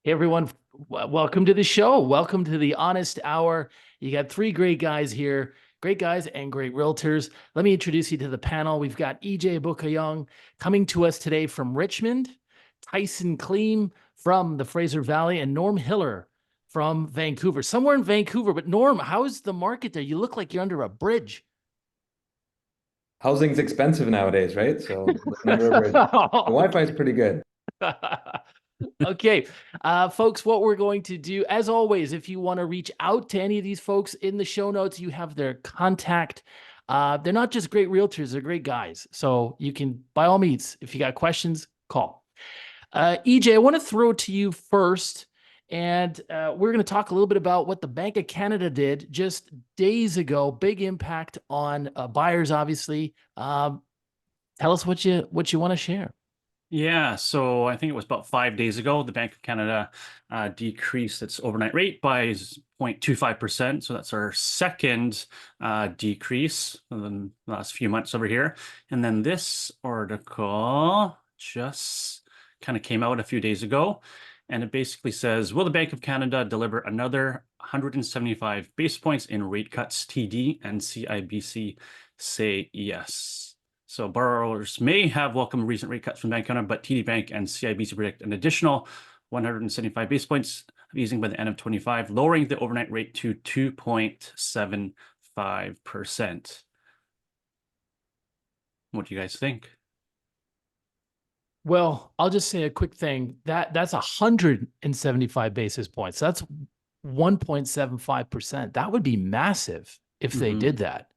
Hey everyone, welcome to the show. Welcome to the Honest Hour. You got three great guys here, great guys and great realtors. Let me introduce you to the panel. We've got EJ Bukayong coming to us today from Richmond, Tyson Kleem from the Fraser Valley, and Norm Hiller from Vancouver. Somewhere in Vancouver, but Norm, how's the market there? You look like you're under a bridge. Housing's expensive nowadays, right? So living under a bridge. The Wi-Fi is pretty good. Okay, folks, what we're going to do, as always, if you want to reach out to any of these folks in the show notes, you have their contact. They're not just great realtors, they're great guys. So you can, by all means, if you got questions, call. EJ, I want to throw it to you first. And we're going to talk a little bit about what the Bank of Canada did just days ago. Big impact on buyers, obviously. Tell us what you want to share. Yeah, so I think it was about 5 days ago, the Bank of Canada decreased its overnight rate by 0.25%. So that's our second decrease in the last few months over here. And then this article just kind of came out a few days ago. And it basically says, will the Bank of Canada deliver another 175 basis points in rate cuts? TD and CIBC say yes. So borrowers may have welcomed recent rate cuts from Bank of Canada, but TD Bank and CIBC predict an additional 175 basis points of easing by the end of 25, lowering the overnight rate to 2.75%. What do you guys think? Well, I'll just say a quick thing. That's 175 basis points. That's 1.75%. That would be massive if they did that.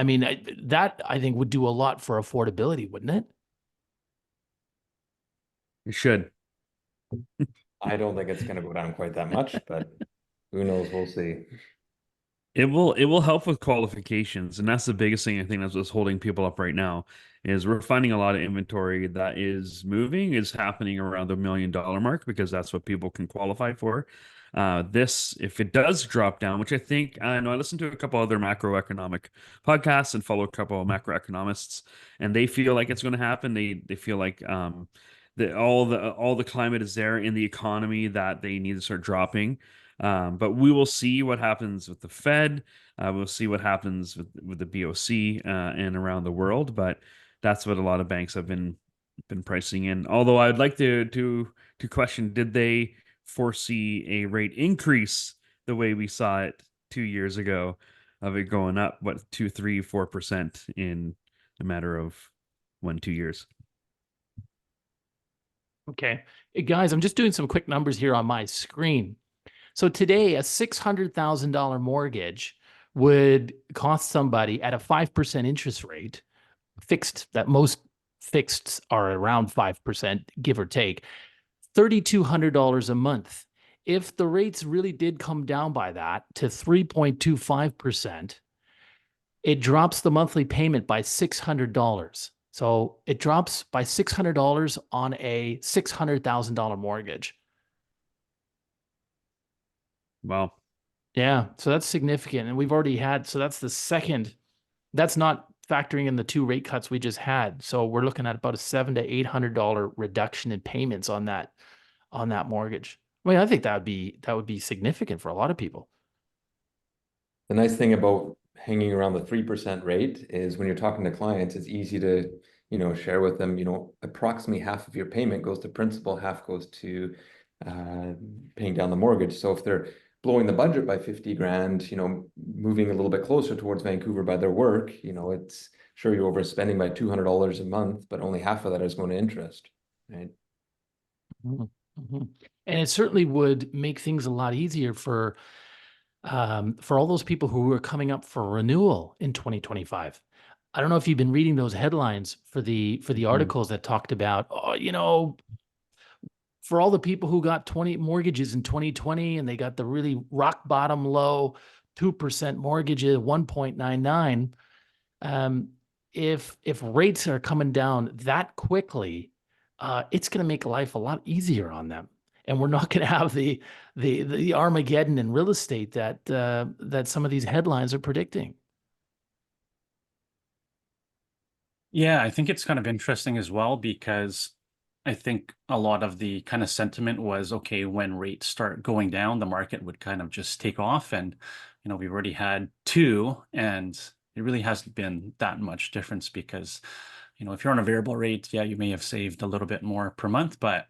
I mean, that I think would do a lot for affordability, wouldn't it? It should. I don't think it's going to go down quite that much, but who knows? We'll see. It will help with qualifications, and that's the biggest thing I think that's what's holding people up right now is we're finding a lot of inventory that is moving, is happening around the $1 million mark because that's what people can qualify for. This, if it does drop down, which I know I listened to a couple other macroeconomic podcasts and follow a couple of macroeconomists, and they feel like it's going to happen. They feel like all the climate is there in the economy that they need to start dropping. But we will see what happens with the Fed. We'll see what happens with the BOC and around the world. But that's what a lot of banks have been pricing in. Although I'd like to question, did they foresee a rate increase the way we saw it 2 years ago of it going up, 2, 3, 4% in a matter of 2 years? Okay. Hey, guys, I'm just doing some quick numbers here on my screen. So today, a $600,000 mortgage would cost somebody at a 5% interest rate, fixed, that most fixed are around 5%, give or take, $3,200 a month. If the rates really did come down by that to 3.25%, it drops the monthly payment by $600. So it drops by $600 on a $600,000 mortgage. Wow. Yeah, so that's significant. And we've already had, so that's the second, that's not factoring in the two rate cuts we just had. So we're looking at about a $700 to $800 reduction in payments on that mortgage. I mean, I think that would be significant for a lot of people. The nice thing about hanging around the 3% rate is when you're talking to clients, it's easy to, share with them, approximately half of your payment goes to principal, half goes to paying down the mortgage. So if they're blowing the budget by 50 grand, moving a little bit closer towards Vancouver by their work, it's sure you're overspending by $200 a month, but only half of that is going to interest, right? And it certainly would make things a lot easier for all those people who are coming up for renewal in 2025. I don't know if you've been reading those headlines for the articles that talked about, for all the people who got 20 mortgages in 2020 and they got the really rock bottom low 2% mortgages, 1.99. If rates are coming down that quickly, it's going to make life a lot easier on them. And we're not going to have the Armageddon in real estate that some of these headlines are predicting. Yeah, I think it's kind of interesting as well because I think a lot of the kind of sentiment was, okay, when rates start going down, the market would kind of just take off. And, we've already had two, and it really hasn't been that much difference because, if you're on a variable rate, yeah, you may have saved a little bit more per month, but,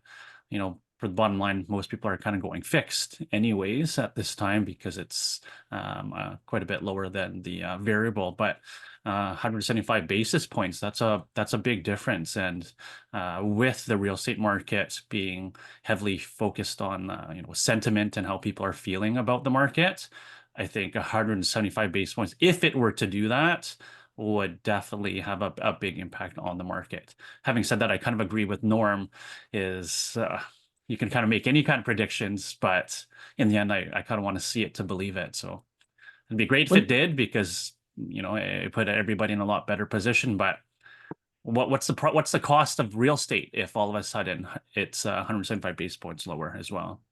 for the bottom line, most people are kind of going fixed anyways at this time because it's quite a bit lower than the variable. But 175 basis points, that's a big difference. And with the real estate market being heavily focused on sentiment and how people are feeling about the market, I think 175 basis points, if it were to do that, would definitely have a big impact on the market. Having said that, I kind of agree with Norm, is you can kind of make any kind of predictions, but in the end, I kind of want to see it to believe it. So it'd be great if it did, because it put everybody in a lot better position. But what's the cost of real estate if all of a sudden it's 175 basis points lower as well?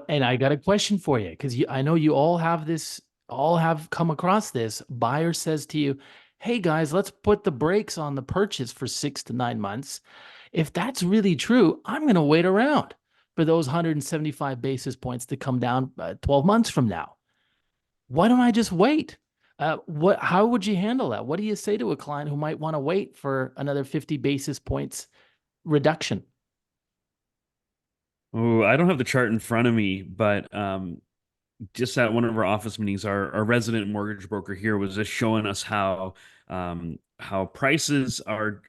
And I got a question for you, because I know you all have come across this. Buyer says to you, hey guys, let's put the brakes on the purchase for 6 to 9 months. If that's really true, I'm going to wait around for those 175 basis points to come down 12 months from now. Why don't I just wait? How would you handle that? What do you say to a client who might want to wait for another 50 basis points reduction? Oh, I don't have the chart in front of me, but just at one of our office meetings, our resident mortgage broker here was just showing us how prices are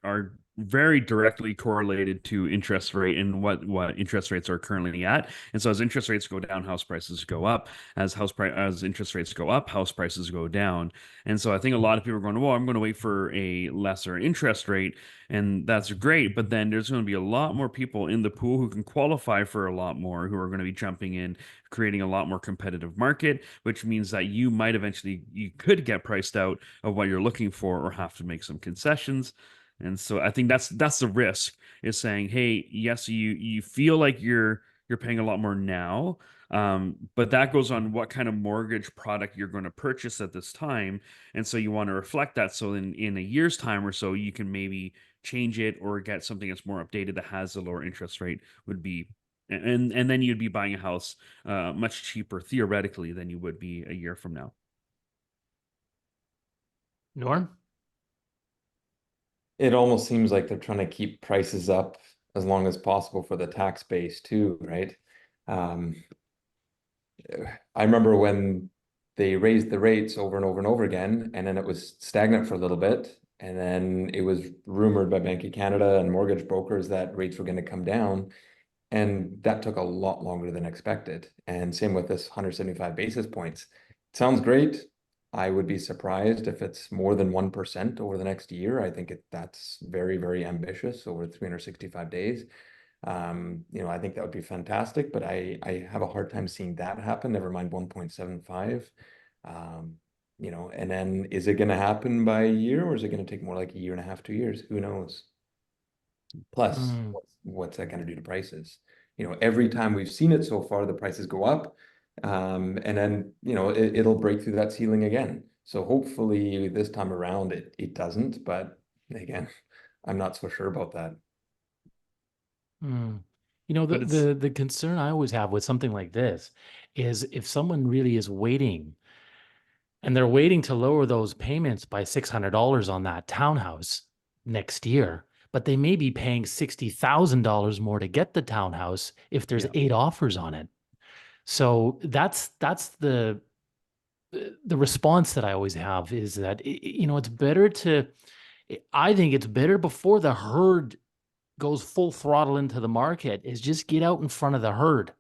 very directly correlated to interest rate and what interest rates are currently at. And so as interest rates go down, house prices go up. As interest rates go up, house prices go down. And so I think a lot of people are going, well, I'm going to wait for a lesser interest rate, and that's great. But then there's going to be a lot more people in the pool who can qualify for a lot more, who are going to be jumping in, creating a lot more competitive market, which means that you could get priced out of what you're looking for or have to make some concessions. And so I think that's the risk, is saying, hey, yes, you feel like you're paying a lot more now, but that goes on what kind of mortgage product you're going to purchase at this time. And so you want to reflect that, so in a year's time or so, you can maybe change it or get something that's more updated that has a lower interest rate, would be, and then you'd be buying a house much cheaper theoretically than you would be a year from now. Norm? It almost seems like they're trying to keep prices up as long as possible for the tax base too, right? I remember when they raised the rates over and over and over again, and then it was stagnant for a little bit, and then it was rumored by Bank of Canada and mortgage brokers that rates were going to come down, and that took a lot longer than expected. And same with this 175 basis points. It sounds great. I would be surprised if it's more than 1% over the next year. I think that's very, very ambitious over 365 days. I think that would be fantastic, but I have a hard time seeing that happen, never mind 1.75. And then is it going to happen by a year, or is it going to take more like a year and a half, 2 years? Who knows? Plus, what's that going to do to prices? Every time we've seen it so far, the prices go up, and then it'll break through that ceiling again. So hopefully this time around it doesn't, but again, I'm not so sure about that. But it's The concern I always have with something like this is, if someone really is waiting and they're waiting to lower those payments by $600 on that townhouse next year, but they may be paying $60,000 more to get the townhouse if there's 8 offers on it. So that's the response that I always have, is that it's better I think it's better, before the herd goes full throttle into the market, is just get out in front of the herd.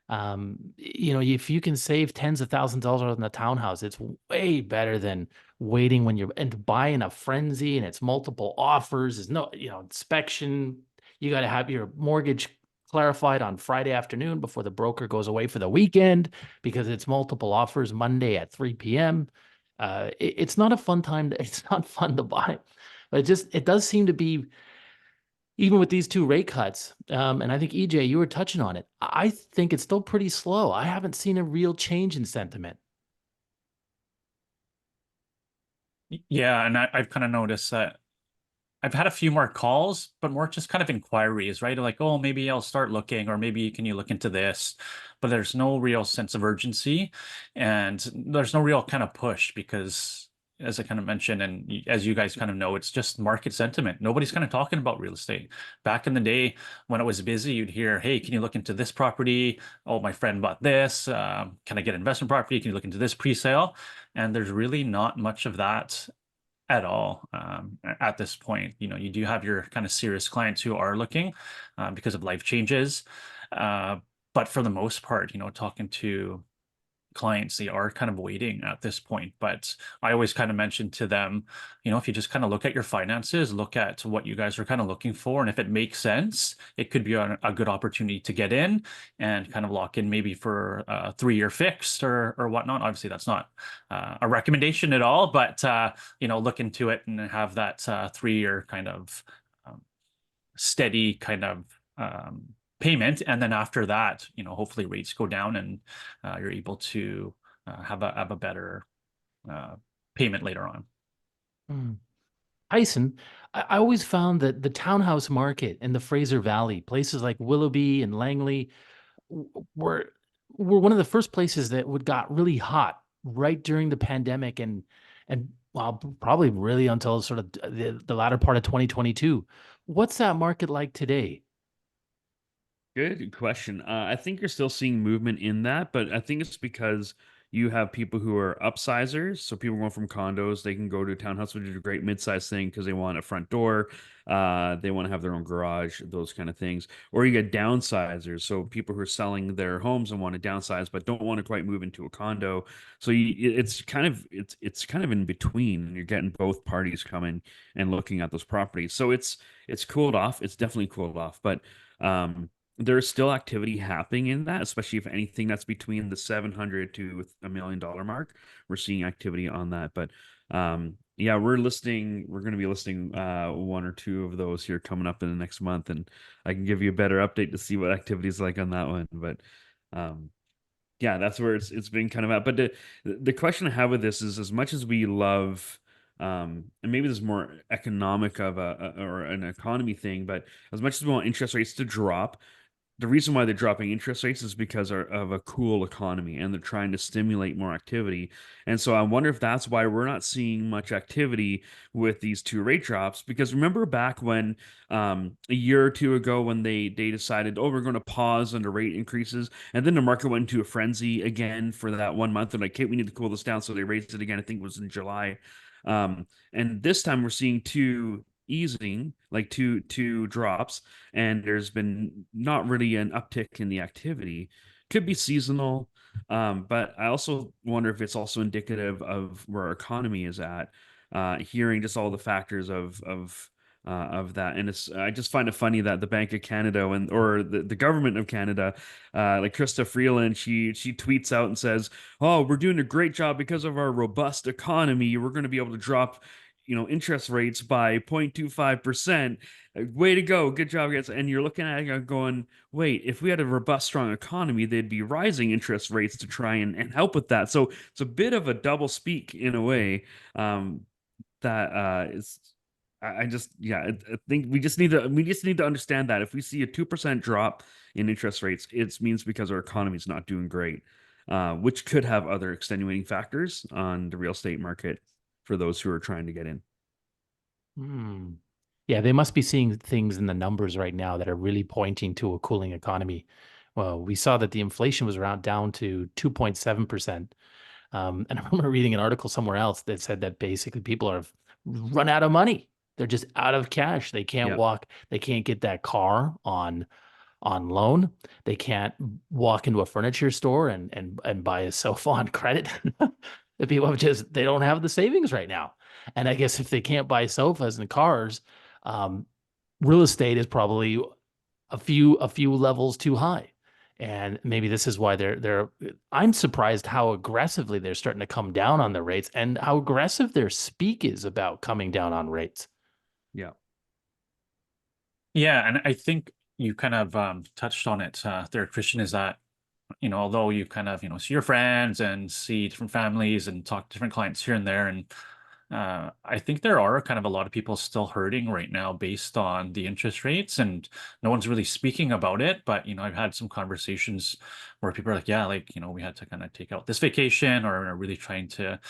If you can save tens of thousands of dollars on the townhouse, it's way better than waiting when you're and buying a frenzy and it's multiple offers. There's no, inspection. You got to have your mortgage clarified on Friday afternoon before the broker goes away for the weekend, because it's multiple offers Monday at 3 p.m. It's not a fun time. It's not fun to buy, but it does seem to be, even with these 2 rate cuts, and I think, EJ, you were touching on it, I think it's still pretty slow. I haven't seen a real change in sentiment. Yeah, and I've kind of noticed that I've had a few more calls, but more just kind of inquiries, right? Like, oh, maybe I'll start looking, or maybe can you look into this? But there's no real sense of urgency, and there's no real kind of push because, as I kind of mentioned, and as you guys kind of know, it's just market sentiment. Nobody's kind of talking about real estate. Back in the day when it was busy, you'd hear, hey, can you look into this property? Oh, my friend bought this. Can I get investment property? Can you look into this pre-sale? And there's really not much of that at all at this point. You do have your kind of serious clients who are looking because of life changes. But for the most part, talking to clients, they are kind of waiting at this point. But I always kind of mention to them, if you just kind of look at your finances, look at what you guys are kind of looking for, and if it makes sense, it could be a good opportunity to get in and kind of lock in maybe for a 3-year fixed or whatnot. Obviously, that's not a recommendation at all, but look into it and have that 3-year kind of um, steady kind of payment, and then after that, hopefully rates go down and you're able to have a better payment later on. Hmm. Tyson, I always found that the townhouse market in the Fraser Valley, places like Willoughby and Langley, were one of the first places that would got really hot right during the pandemic, and well, probably really until sort of the latter part of 2022. What's that market like today? Good question. I think you're still seeing movement in that, but I think it's because you have people who are upsizers. So people going from condos, they can go to a townhouse, which is a great mid-size thing because they want a front door, they want to have their own garage, those kind of things. Or you get downsizers, so people who are selling their homes and want to downsize but don't want to quite move into a condo. So it's kind of in between, and you're getting both parties coming and looking at those properties. So it's cooled off. It's definitely cooled off, but there's still activity happening in that, especially if anything that's between the 700 to $1 million mark. We're seeing activity on that, but yeah, we're going to be listing one or two of those here coming up in the next month, and I can give you a better update to see what activity is like on that one. But um, yeah, that's where it's been kind of at. But the question I have with this is, as much as we love, and maybe this is more economic of or an economy thing, but as much as we want interest rates to drop, the reason why they're dropping interest rates is because of a cool economy, and they're trying to stimulate more activity. And so I wonder if that's why we're not seeing much activity with these two rate drops. Because remember back when a year or two ago, when they decided, oh, we're going to pause on the rate increases, and then the market went into a frenzy again for that 1 month. They're like, okay, we need to cool this down, so they raised it again. I think it was in July. And this time we're seeing two easing, like two drops, and there's been not really an uptick in the activity. Could be seasonal, but I also wonder if it's also indicative of where our economy is at. Hearing just all the factors of that, and I just find it funny that the Bank of Canada or the government of Canada, like Krista Freeland, she tweets out and says, "Oh, we're doing a great job because of our robust economy. We're going to be able to drop interest rates by 0.25%. Way to go. Good job, guys." And you're looking at it going, wait, if we had a robust, strong economy, they'd be rising interest rates to try and help with that. So it's a bit of a double speak in a way. That is, I just, yeah, I think we just need to understand that if we see a 2% drop in interest rates, it means because our economy is not doing great, which could have other extenuating factors on the real estate market for those who are trying to get in. Hmm. Yeah, they must be seeing things in the numbers right now that are really pointing to a cooling economy. Well, we saw that the inflation was around down to 2.7%. And I remember reading an article somewhere else that said that basically people have run out of money. They're just out of cash. They can't Yeah. walk. They can't get that car on loan. They can't walk into a furniture store and buy a sofa on credit. The people have they don't have the savings right now. And I guess if they can't buy sofas and cars, um, real estate is probably a few levels too high. And maybe this is why I'm surprised how aggressively they're starting to come down on the rates and how aggressive their speak is about coming down on rates. Yeah. Yeah, and I think you kind of touched on it there, Christian, is that, although you kind of, see your friends and see different families and talk to different clients here and there, and I think there are kind of a lot of people still hurting right now based on the interest rates, and no one's really speaking about it. But I've had some conversations where people are like, yeah, like we had to kind of take out this vacation, or are really trying to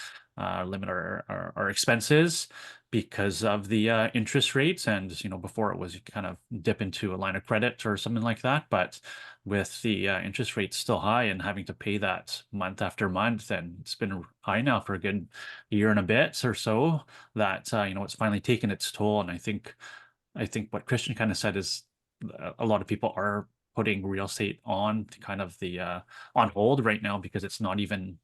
limit our expenses because of the interest rates. And before it was you kind of dip into a line of credit or something like that, but with the interest rates still high and having to pay that month after month, and it's been high now for a good year and a bit or so, that it's finally taken its toll. And I think what Christian kind of said is a lot of people are putting real estate on kind of the on hold right now, because it's not even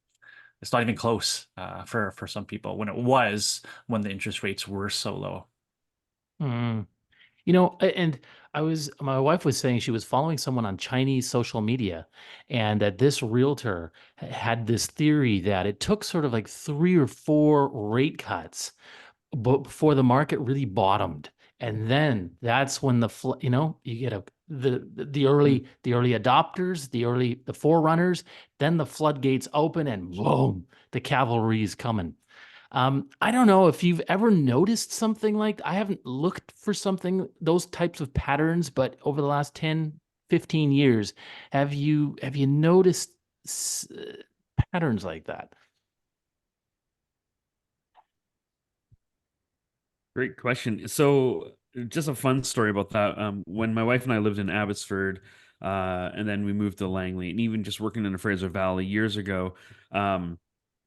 close for some people when it was, when the interest rates were so low. Mm. And my wife was saying she was following someone on Chinese social media, and that this realtor had this theory that it took sort of like 3 or 4 rate cuts before the market really bottomed. And then that's when you get the early adopters, the forerunners, then the floodgates open and boom, the cavalry's coming. I don't know if you've ever noticed something like I haven't looked for those types of patterns, but over the last 10, 15 years, have you noticed s- patterns like that? Great question. So, just a fun story about that. When my wife and I lived in Abbotsford, and then we moved to Langley, and even just working in the Fraser Valley years ago,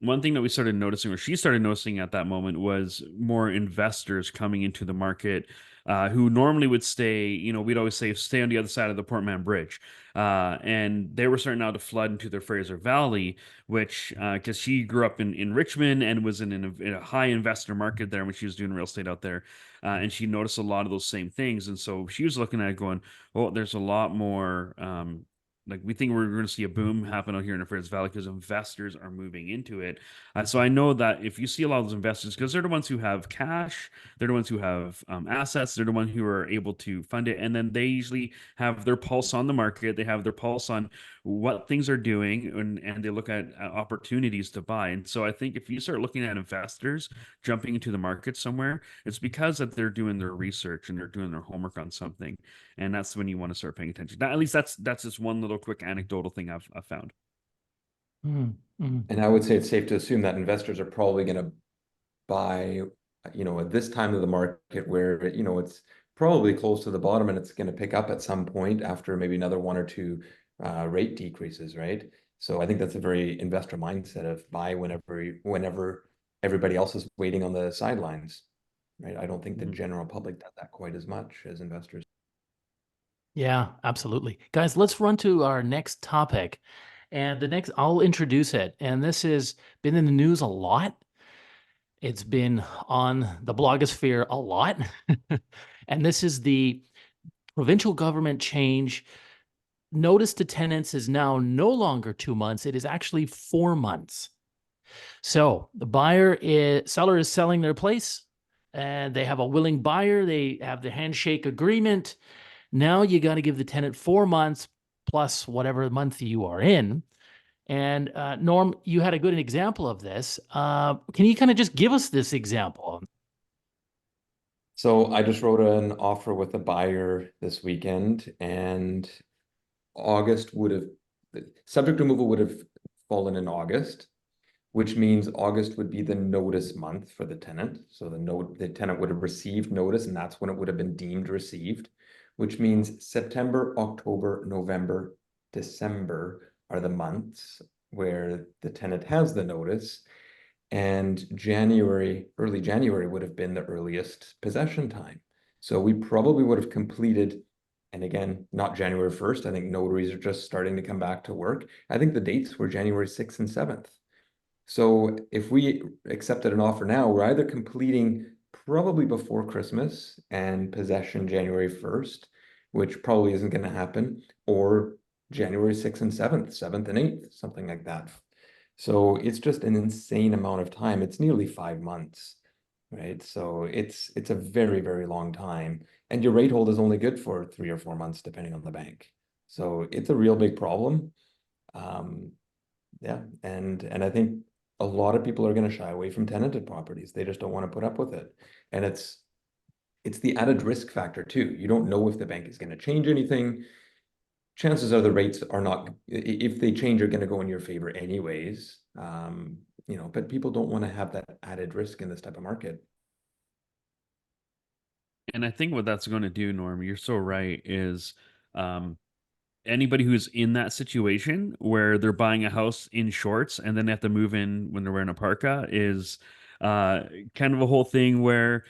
one thing that we started noticing, or she started noticing at that moment, was more investors coming into the market, who normally would stay. We'd always say stay on the other side of the Portman Bridge, and they were starting now to flood into the Fraser Valley, which because she grew up in Richmond and was in a high investor market there when she was doing real estate out there, and she noticed a lot of those same things, and so she was looking at it going, "Oh, there's a lot more." Like we think we're going to see a boom happen out here in the Fraser Valley because investors are moving into it. So I know that if you see a lot of those investors, because they're the ones who have cash, they're the ones who have assets, they're the ones who are able to fund it, and then they usually have their pulse on the market. They have their pulse on what things are doing, and they look at opportunities to buy. And so I think if you start looking at investors jumping into the market somewhere, it's because that they're doing their research and they're doing their homework on something, and that's when you want to start paying attention. At least that's just one little quick anecdotal thing I've found. Mm, mm. And I would say it's safe to assume that investors are probably going to buy, at this time of the market where, it's probably close to the bottom and it's going to pick up at some point after maybe another 1 or 2 rate decreases, right? So I think that's a very investor mindset of buy whenever everybody else is waiting on the sidelines, right? I don't think the Mhm. general public does that quite as much as investors. Yeah, absolutely. Guys, let's run to our next topic. And I'll introduce it. And this has been in the news a lot. It's been on the blogosphere a lot. And this is the provincial government change. Notice to tenants is now no longer 2 months. It is actually 4 months. So the seller is selling their place, and they have a willing buyer. They have the handshake agreement. Now you got to give the tenant 4 months plus whatever month you are in. And Norm, you had a good example of this. Can you kind of just give us this example? So I just wrote an offer with a buyer this weekend, and August would have, subject removal would have fallen in August, which means August would be the notice month for the tenant. So the tenant would have received notice, and that's when it would have been deemed received, which means September, October, November, December are the months where the tenant has the notice. And early January would have been the earliest possession time. So we probably would have completed, and again, not January 1st. I think notaries are just starting to come back to work. I think the dates were January 6th and 7th. So if we accepted an offer now, we're either completing probably before Christmas and possession January 1st, which probably isn't going to happen, or January 6th and 7th, 7th and 8th, something like that. So it's just an insane amount of time. It's nearly 5 months, right? So it's a very, very long time. And your rate hold is only good for 3 or 4 months, depending on the bank. So it's a real big problem. Yeah, and I think a lot of people are going to shy away from tenanted properties. They just don't want to put up with it. And it's the added risk factor too. You don't know if the bank is going to change anything. Chances are the rates are not, if they change, are going to go in your favor anyways. But people don't want to have that added risk in this type of market. And I think what that's going to do, Norm, you're so right, is um, anybody who's in that situation where they're buying a house in shorts and then they have to move in when they're wearing a parka is uh, kind of a whole thing where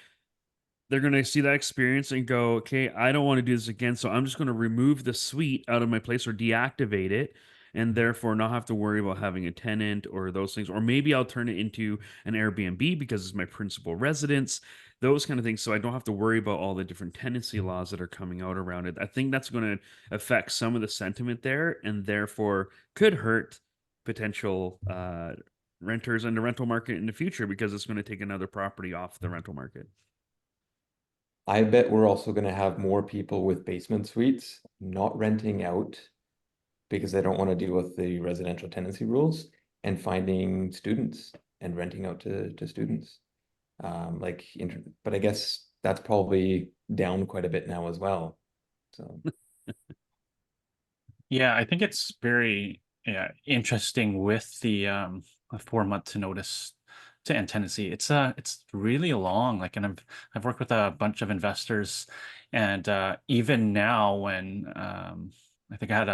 they're going to see that experience and go, okay, I don't want to do this again. So I'm just going to remove the suite out of my place or deactivate it and therefore not have to worry about having a tenant or those things. Or maybe I'll turn it into an Airbnb because it's my principal residence, those kind of things. So I don't have to worry about all the different tenancy laws that are coming out around it. I think that's going to affect some of the sentiment there and therefore could hurt potential renters in the rental market in the future because it's going to take another property off the rental market. I bet we're also going to have more people with basement suites not renting out because they don't want to deal with the residential tenancy rules and finding students and renting out to students. But I guess that's probably down quite a bit now as well. So Yeah, I think it's very interesting with the a 4 month notice to end tenancy. It's really long. Like, and I've worked with a bunch of investors, and even now when I think I had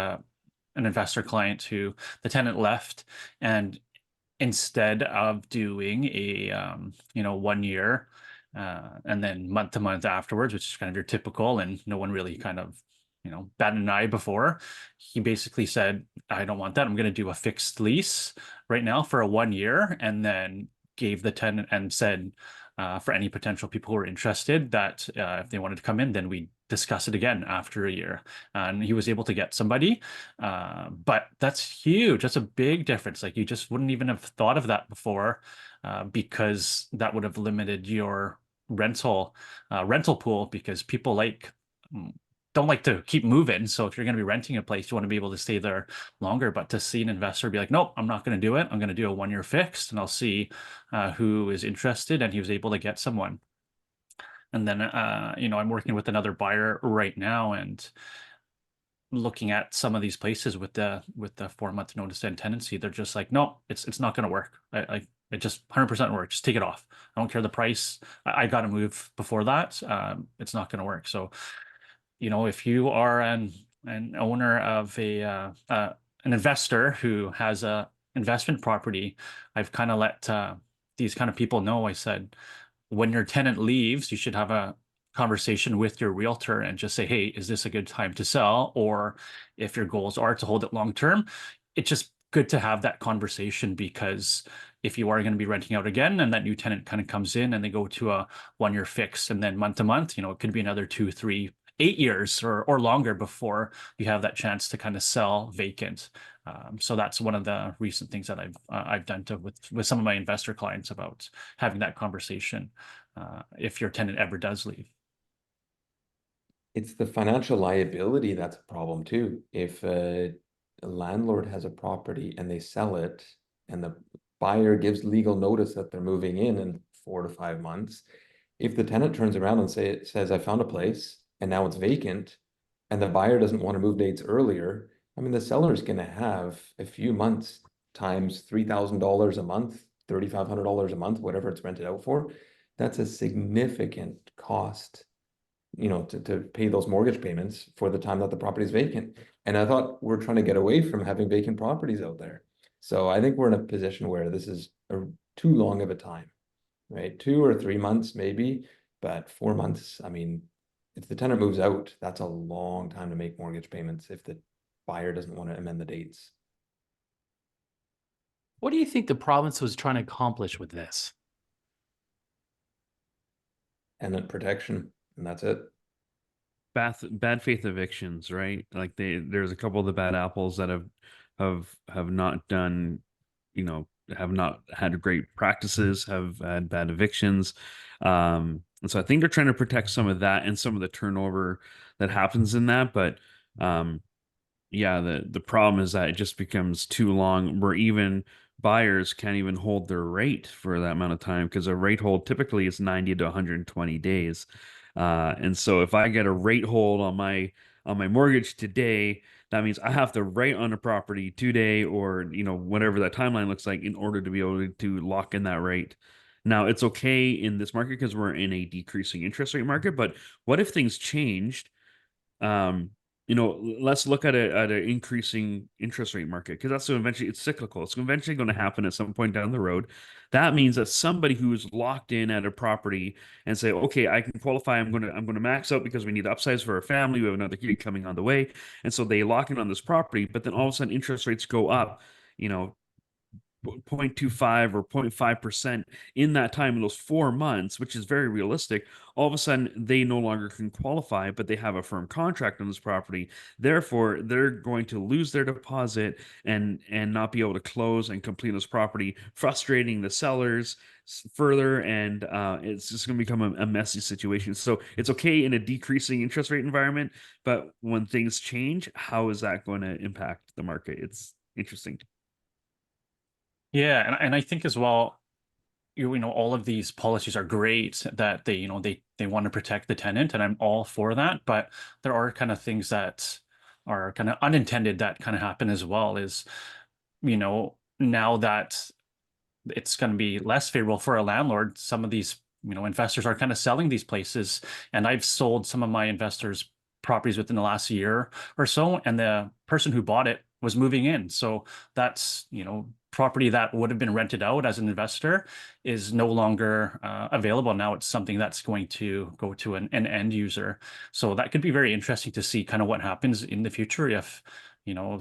an investor client who the tenant left, and instead of doing a 1 year and then month to month afterwards, which is kind of your typical, and no one really kind of batted an eye before, he basically said, I don't want that. I'm going to do a fixed lease right now for a 1 year, and then gave the tenant and said for any potential people who are interested that if they wanted to come in, then we discuss it again after a year. And he was able to get somebody. But that's huge. That's a big difference. Like, you just wouldn't even have thought of that before because that would have limited your rental pool, because people don't like to keep moving. So if you're going to be renting a place, you want to be able to stay there longer. But to see an investor be like, nope, I'm not going to do it. I'm going to do a 1 year fixed, and I'll see who is interested. And he was able to get someone. And then, I'm working with another buyer right now and looking at some of these places with the 4 month notice and tenancy. They're just like, no, it's not going to work. It just 100% work. Just take it off. I don't care the price. I got to move before that. It's not going to work. So, if you are an owner of an investor who has a investment property, I've kind of let these kind of people know. I said, when your tenant leaves, you should have a conversation with your realtor and just say, hey, is this a good time to sell? Or if your goals are to hold it long term, it's just good to have that conversation, because if you are going to be renting out again and that new tenant kind of comes in and they go to a 1 year fix, and then month to month, it could be another 2, 3, 8 years or longer before you have that chance to kind of sell vacant. So that's one of the recent things that I've done with some of my investor clients about having that conversation if your tenant ever does leave. it's the financial liability that's a problem too. If a landlord has a property and they sell it, and the buyer gives legal notice that they're moving in 4 to 5 months, if the tenant turns around and says, I found a place and now it's vacant, and the buyer doesn't want to move dates earlier, I mean, the seller's going to have a few months times $3,000 a month, $3,500 a month, whatever it's rented out for. That's a significant cost, to pay those mortgage payments for the time that the property is vacant. And I thought we're trying to get away from having vacant properties out there. So I think we're in a position where this is too long of a time, right? 2 or 3 months maybe, but 4 months, I mean, if the tenant moves out, that's a long time to make mortgage payments if the buyer doesn't want to amend the dates. What do you think the province was trying to accomplish with this? Tenant protection, and that's it. Bad faith evictions, right? Like there's a couple of the bad apples that have not done, have not had great practices, have had bad evictions. And so I think they're trying to protect some of that and some of the turnover that happens in that. But yeah, the problem is that it just becomes too long. We're even buyers can't even hold their rate for that amount of time because a rate hold typically is 90 to 120 days. And so if I get a rate hold on my mortgage today, that means I have to write on a property today, or whatever that timeline looks like, in order to be able to lock in that rate. Now, it's okay in this market because we're in a decreasing interest rate market, but what if things changed? Um, let's look at an increasing interest rate market, because that's eventually, it's cyclical. It's eventually going to happen at some point down the road. That means that somebody who is locked in at a property and say, okay, I can qualify. I'm going to max out because we need upsize for our family. We have another kid coming on the way, and so they lock in on this property. But then all of a sudden, interest rates go up. 0.25 or 0.5% in that time, in those 4 months, which is very realistic. All of a sudden they no longer can qualify, but they have a firm contract on this property. Therefore, they're going to lose their deposit and not be able to close and complete this property, frustrating the sellers further. And it's just going to become a messy situation. So it's okay in a decreasing interest rate environment, but when things change, how is that going to impact the market? It's interesting. Yeah, and I think as well, all of these policies are great that they want to protect the tenant, and I'm all for that. But there are kind of things that are kind of unintended that kind of happen as well. Is now that it's going to be less favorable for a landlord, some of these investors are kind of selling these places, and I've sold some of my investors properties within the last year or so, and the person who bought it was moving in. So that's property that would have been rented out as an investor is no longer available. Now it's something that's going to go to an end user. So that could be very interesting to see kind of what happens in the future if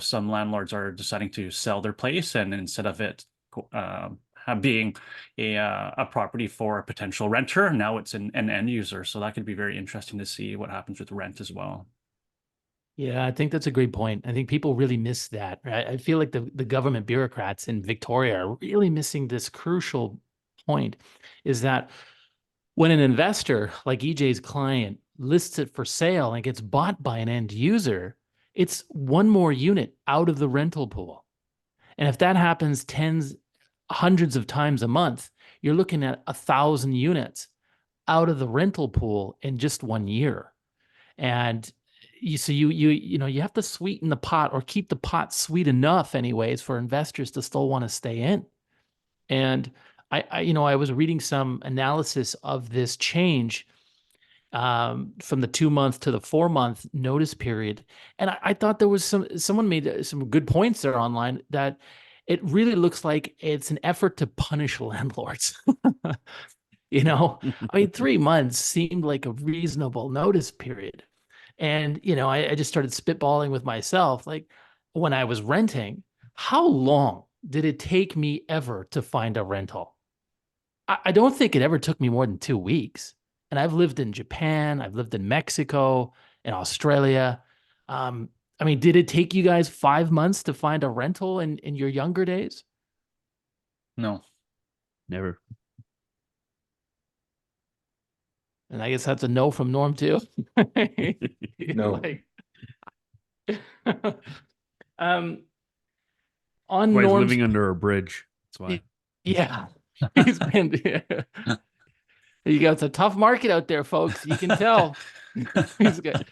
some landlords are deciding to sell their place, and instead of it being a property for a potential renter, now it's an end user. So that could be very interesting to see what happens with rent as well. Yeah, I think that's a great point. I think people really miss that, right? I feel like the government bureaucrats in Victoria are really missing this crucial point, is that when an investor like EJ's client lists it for sale and gets bought by an end user, it's one more unit out of the rental pool. And if that happens hundreds of times a month, you're looking at 1,000 units out of the rental pool in just 1 year. And you have to sweeten the pot, or keep the pot sweet enough anyways, for investors to still want to stay in. And I was reading some analysis of this change from the 2-month to the 4-month notice period. And I thought there was someone made some good points there online, that it really looks like it's an effort to punish landlords. I mean, 3 months seemed like a reasonable notice period. And, I just started spitballing with myself. Like, when I was renting, how long did it take me ever to find a rental? I don't think it ever took me more than 2 weeks. And I've lived in Japan, I've lived in Mexico, in Australia. I mean, did it take you guys 5 months to find a rental in your younger days? No. Never. And I guess that's a no from Norm too. No. On Why he's Norm's, living under a bridge. That's why. yeah, he's been. It's a tough market out there, folks. You can tell. He's got,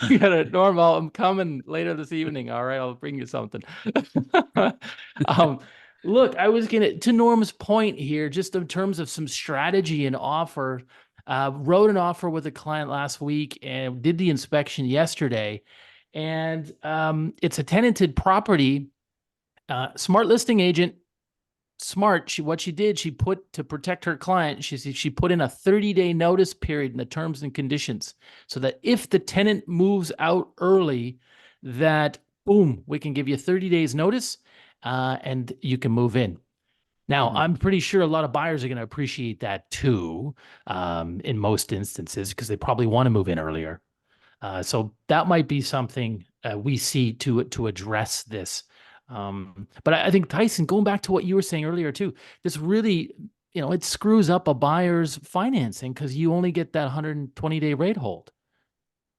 you got a Norm. I'm coming later this evening. All right, I'll bring you something. Look, I was to Norm's point here, just in terms of some strategy and offer. Wrote an offer with a client last week and did the inspection yesterday. And it's a tenanted property. Smart listing agent, smart. What she did, she put, to protect her client, she put in a 30-day notice period in the terms and conditions, so that if the tenant moves out early, that boom, we can give you 30 days notice, and you can move in. Now, I'm pretty sure a lot of buyers are going to appreciate that too, in most instances, because they probably want to move in earlier. So that might be something we see to address this. But I think, Tyson, going back to what you were saying earlier too, this really, it screws up a buyer's financing, because you only get that 120-day rate hold.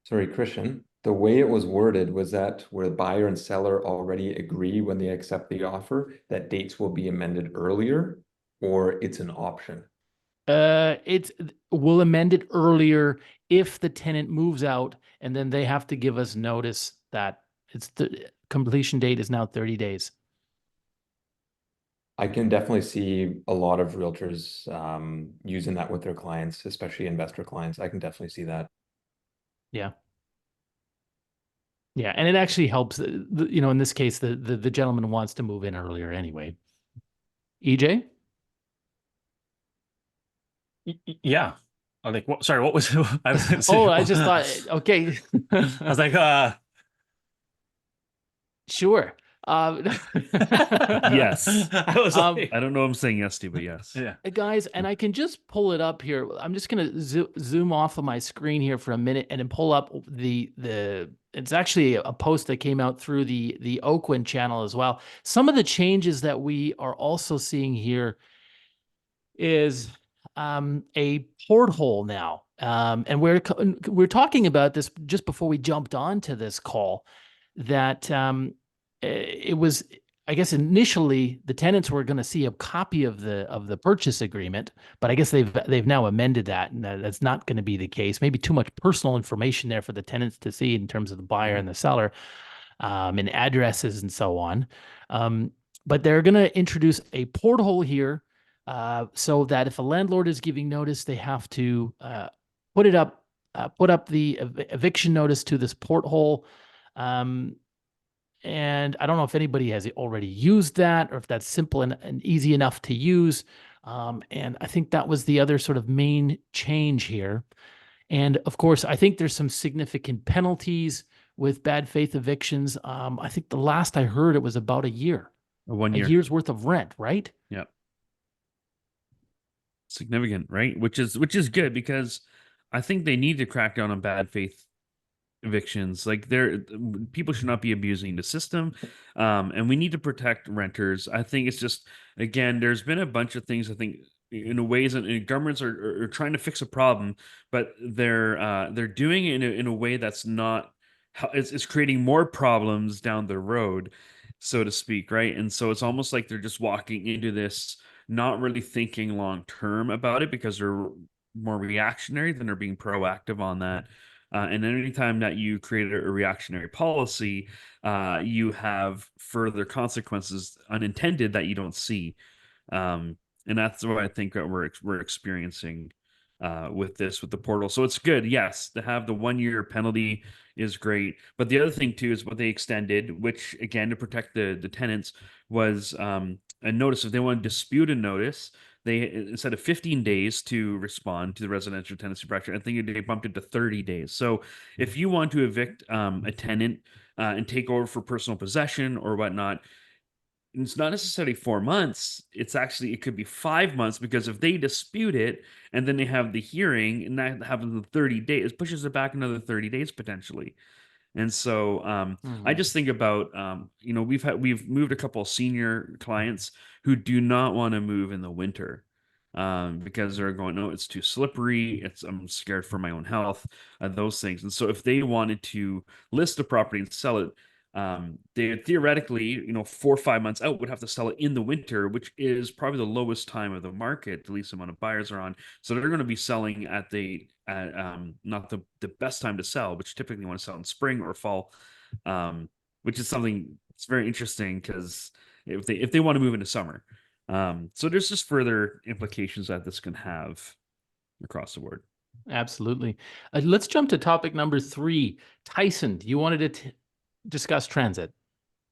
Sorry, Christian. the way it was worded was that where the buyer and seller already agree when they accept the offer, that dates will be amended earlier, or it's an option. It's we'll amend it earlier if the tenant moves out, and then they have to give us notice that it's the completion date is now 30 days. I can definitely see a lot of realtors using that with their clients, especially investor clients. I can definitely see that. Yeah. Yeah, and it actually helps. You know, in this case, the gentleman wants to move in earlier anyway. EJ? Yeah. I like, what, sorry, what was I was gonna say? Oh, I just thought, okay. I was like, Sure. Yes. I was Um, like, I don't know. I'm saying yes to, but yes. yeah. Guys, and I can just pull it up here. I'm just going to zoom off of my screen here for a minute and then pull up the it's actually a post that came out through the Oakwind channel as well. Some of the changes that we are also seeing here is a porthole now. And we're talking about this just before we jumped onto this call, that it was, I guess initially the tenants were going to see a copy of the purchase agreement, but I guess they've now amended that, and that's not going to be the case. Maybe too much personal information there for the tenants to see in terms of the buyer and the seller, and addresses and so on. But they're going to introduce a porthole here, so that if a landlord is giving notice, they have to put it up, put up the eviction notice to this porthole. And I don't know if anybody has already used that or if that's simple and easy enough to use. And I think that was the other sort of main change here. And of course, I think there's some significant penalties with bad faith evictions. I think the last I heard it was about a year, One a year. year's worth of rent, right? Yeah. Significant, right? Which is good, because I think they need to crack down on bad faith evictions. Like, people should not be abusing the system, and we need to protect renters. I think it's just, again, there's been a bunch of things, I think, in a ways, and governments are trying to fix a problem, but they're doing it in a way that's not it's creating more problems down the road, so to speak, right? And so it's almost like they're just walking into this not really thinking long term about it, because they're more reactionary than they're being proactive on that. And anytime that you create a reactionary policy, you have further consequences unintended that you don't see. And that's what I think that we're experiencing with the portal. So it's good, yes, to have the 1 year penalty is great. But the other thing too is what they extended, which again to protect the tenants, was a notice. If they want to dispute a notice, they, instead of 15 days to respond to the residential tenancy practice, I think they bumped it to 30 days. So if you want to evict a tenant and take over for personal possession or whatnot, it's not necessarily 4 months. It could be 5 months, because if they dispute it and then they have the hearing and that happens in 30 days, it pushes it back another 30 days potentially. And so I just think about we've moved a couple of senior clients who do not want to move in the winter, because they're going, no, it's too slippery. I'm scared for my own health, those things. And so if they wanted to list a property and sell it, they theoretically, 4 or 5 months out, would have to sell it in the winter, which is probably the lowest time of the market. The least amount of buyers are on, so they're going to be selling at not the best time to sell, which typically want to sell in spring or fall, which is something that's very interesting, because if they want to move into summer, so there's just further implications that this can have across the board. Absolutely. Let's jump to topic number 3. Tyson, you wanted to discuss transit.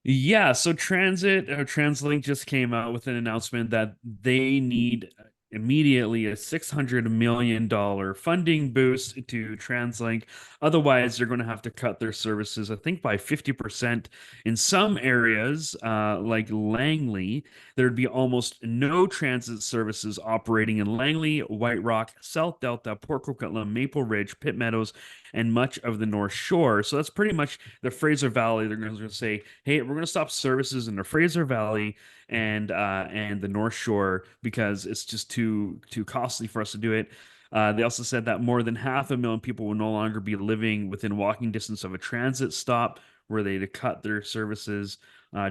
Yeah, so TransLink just came out with an announcement that they need immediately a $600 million funding boost to TransLink. Otherwise, they're going to have to cut their services, I think, by 50%. In some areas, like Langley, there'd be almost no transit services operating in Langley, White Rock, South Delta, Port Coquitlam, Maple Ridge, Pitt Meadows, and much of the North Shore. So that's pretty much the Fraser Valley. They're going to say, hey, we're going to stop services in the Fraser Valley and the North Shore, because it's just too costly for us to do it. They also said that more than 500,000 people will no longer be living within walking distance of a transit stop were they to cut their services,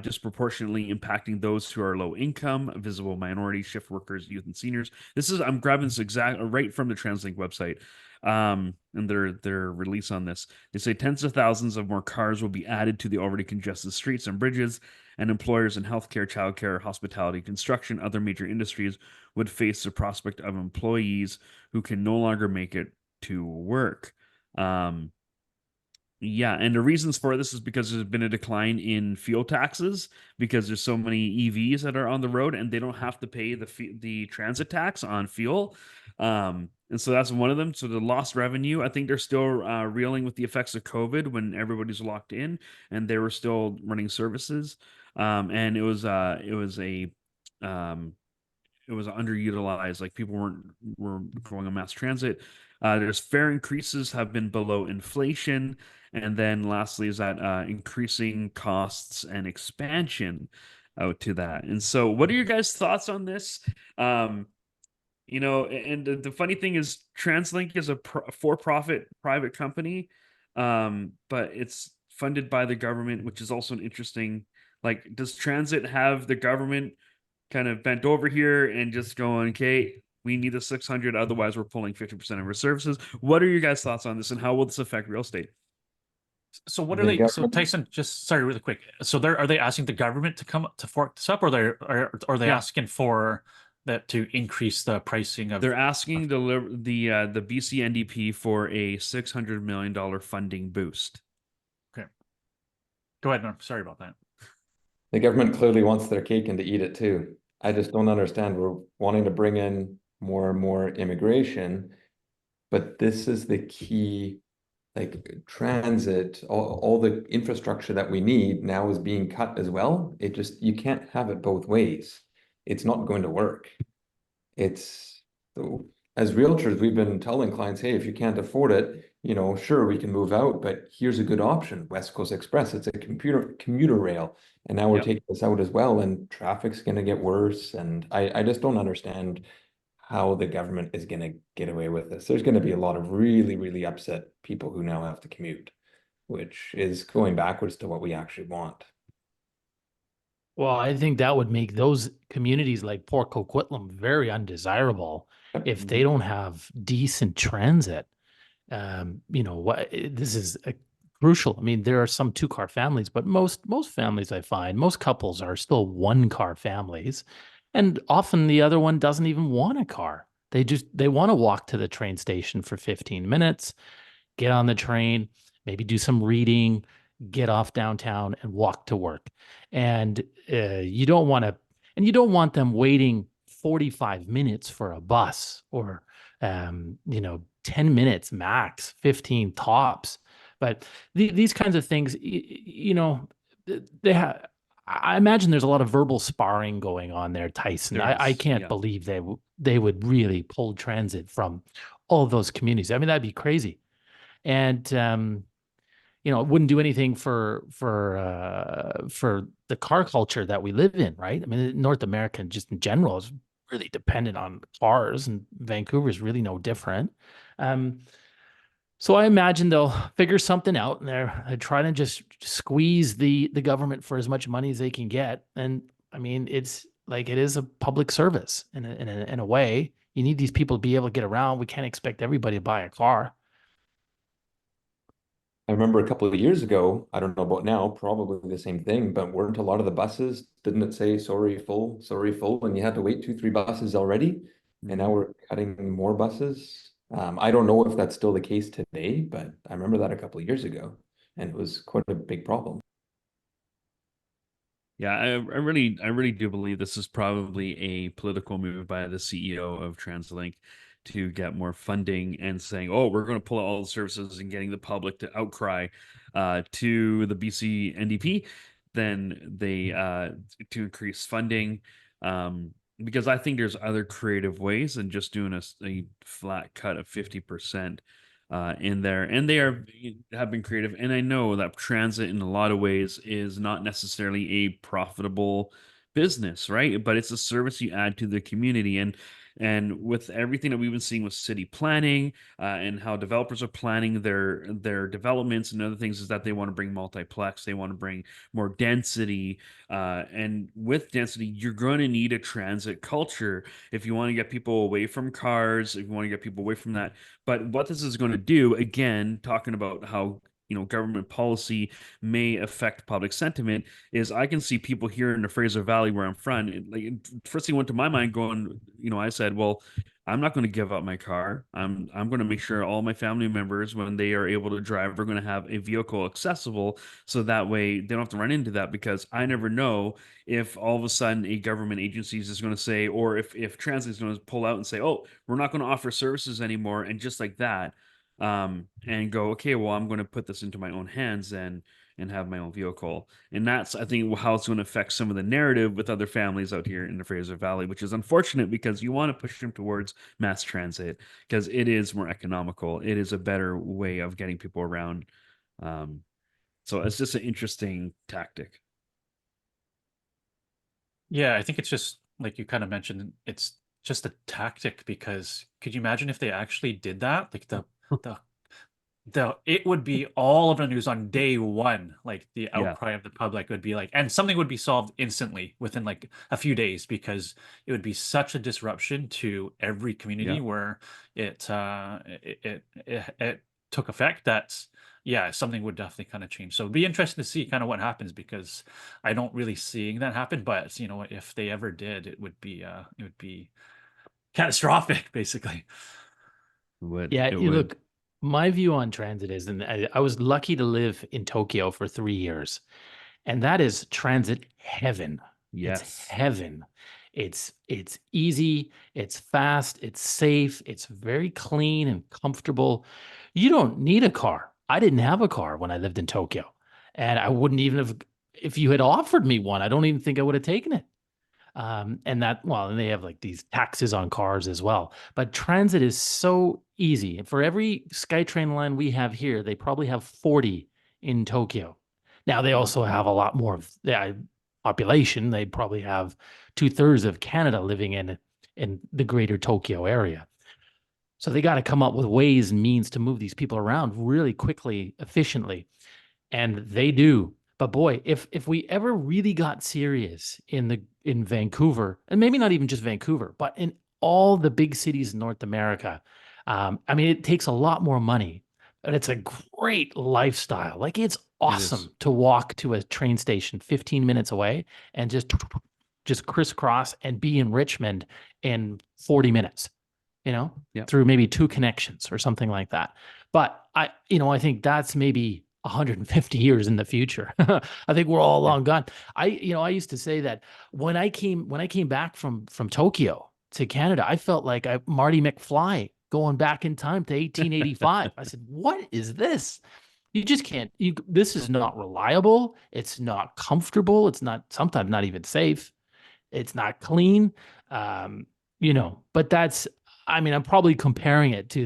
disproportionately impacting those who are low income, visible minorities, shift workers, youth, and seniors. I'm grabbing this exact right from the TransLink website, and their release on this. They say tens of thousands of more cars will be added to the already congested streets and bridges, and employers in healthcare, childcare, hospitality, construction, other major industries would face the prospect of employees who can no longer make it to work. Yeah, and the reasons for this is because there's been a decline in fuel taxes because there's so many EVs that are on the road and they don't have to pay the transit tax on fuel. And so that's one of them. So the lost revenue, I think they're still reeling with the effects of COVID when everybody's locked in and they were still running services. And um, it was underutilized. Like people were going on mass transit. There's fare increases have been below inflation, and then lastly is that increasing costs and expansion out to that. And so, what are your guys' thoughts on this? Um, and the funny thing is, TransLink is a for-profit private company, but it's funded by the government, which is also an interesting. Like, does transit have the government kind of bent over here and just going, okay, we need the 600, otherwise we're pulling 50% of our services? What are your guys' thoughts on this, and how will this affect real estate? So what are The they? So government- Tyson, just sorry, really quick. So are they asking the government to come to fork this up, or are they Yeah. asking for that to increase the pricing of? They're asking the BC NDP for a $600 million funding boost. Okay, go ahead. No, sorry about that. The government clearly wants their cake and to eat it too. I just don't understand. We're wanting to bring in more and more immigration, but this is the key, like transit, all the infrastructure that we need now is being cut as well. You can't have it both ways. It's not going to work. It's so as realtors, we've been telling clients, hey, if you can't afford it, sure, we can move out, but here's a good option, West Coast Express. It's a commuter rail. And now we're Yep. taking this out as well, and traffic's going to get worse. And I just don't understand how the government is going to get away with this. There's going to be a lot of really, really upset people who now have to commute, which is going backwards to what we actually want. Well, I think that would make those communities like Port Coquitlam very undesirable if they don't have decent transit. This is crucial. I mean, there are some two-car families, but most families I find, most couples are still one-car families, and often the other one doesn't even want a car. They want to walk to the train station for 15 minutes, get on the train, maybe do some reading, get off downtown and walk to work. And you don't want them waiting 45 minutes for a bus or 10 minutes max, 15 tops. But these kinds of things, they have. I imagine there's a lot of verbal sparring going on there, Tyson. I can't Yeah. believe they would really pull transit from all of those communities. I mean, that'd be crazy. And it wouldn't do anything for the car culture that we live in, right? I mean, North America just in general is really dependent on cars, and Vancouver is really no different. So I imagine they'll figure something out, and they're trying to just squeeze the government for as much money as they can get. And I mean, it's like it is a public service in a way. You need these people to be able to get around. We can't expect everybody to buy a car. I remember a couple of years ago, I don't know about now, probably the same thing, but weren't a lot of the buses, didn't it say sorry full, and you had to wait 2, 3 buses already? And now we're cutting more buses. I don't know if that's still the case today, but I remember that a couple of years ago, and it was quite a big problem. Yeah, I really do believe this is probably a political move by the CEO of TransLink to get more funding and saying, "Oh, we're going to pull out all the services," and getting the public to outcry to the BC NDP, then they to increase funding. Because I think there's other creative ways than just doing a flat cut of 50% in there, and have been creative. And I know that transit in a lot of ways is not necessarily a profitable business, right? But it's a service you add to the community. And And with everything that we've been seeing with city planning, and how developers are planning their developments and other things, is that they want to bring multiplex, they want to bring more density, and with density, you're going to need a transit culture if you want to get people away from cars, if you want to get people away from that. But what this is going to do, again, talking about how government policy may affect public sentiment, is I can see people here in the Fraser Valley where I'm from. Like, first thing went to my mind, going, I said, well, I'm not going to give up my car. I'm going to make sure all my family members, when they are able to drive, are going to have a vehicle accessible, so that way they don't have to run into that, because I never know if all of a sudden a government agency is just going to say, or if transit is going to pull out and say, oh, we're not going to offer services anymore, and just like that, and go, okay, well, I'm going to put this into my own hands and have my own vehicle. And that's, I think, how it's going to affect some of the narrative with other families out here in the Fraser Valley, which is unfortunate, because you want to push them towards mass transit because it is more economical. It is a better way of getting people around. So it's just an interesting tactic. Yeah, I think it's just like you kind of mentioned, it's just a tactic, because could you imagine if they actually did that? Like the it would be all of the news on day one. Like the Yeah. outcry of the public would be like, and something would be solved instantly within like a few days, because it would be such a disruption to every community Yeah. where it took effect, that yeah, something would definitely kind of change. So it'd be interesting to see kind of what happens, because I don't really seeing that happen. But if they ever did, it would be catastrophic, basically. Yeah, It would. look, my view on transit is, and I was lucky to live in Tokyo for 3 years, and that is transit heaven. It's Yes. heaven. It's easy, it's fast, it's safe, it's very clean and comfortable. You don't need a car. I didn't have a car when I lived in Tokyo, and I wouldn't even have, if you had offered me one, I don't even think I would have taken it. And they have like these taxes on cars as well. But transit is so easy. For every SkyTrain line we have here, they probably have 40 in Tokyo. Now they also have a lot more of the population. They probably have 2/3 of Canada living in the greater Tokyo area. So they got to come up with ways and means to move these people around really quickly, efficiently, and they do. But boy, if we ever really got serious in Vancouver, and maybe not even just Vancouver, but in all the big cities in North America, I mean, it takes a lot more money, but it's a great lifestyle. Like, it's awesome to walk to a train station 15 minutes away and just crisscross and be in Richmond in 40 minutes, Yep. through maybe 2 connections or something like that. But I think that's maybe 150 years in the future. I think we're all long gone. I used to say that when I came back from Tokyo to Canada, I felt like Marty McFly going back in time to 1885. I said, "What is this? You just can't. This is not reliable. It's not comfortable. It's not, sometimes not even safe. It's not clean." Um, but I mean, I'm probably comparing it to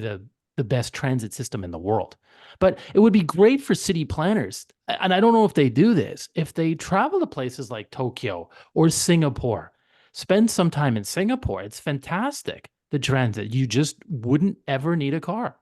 the best transit system in the world. But it would be great for city planners, and I don't know if they do this, if they travel to places like Tokyo or Singapore, spend some time in Singapore. It's fantastic, the transit. You just wouldn't ever need a car.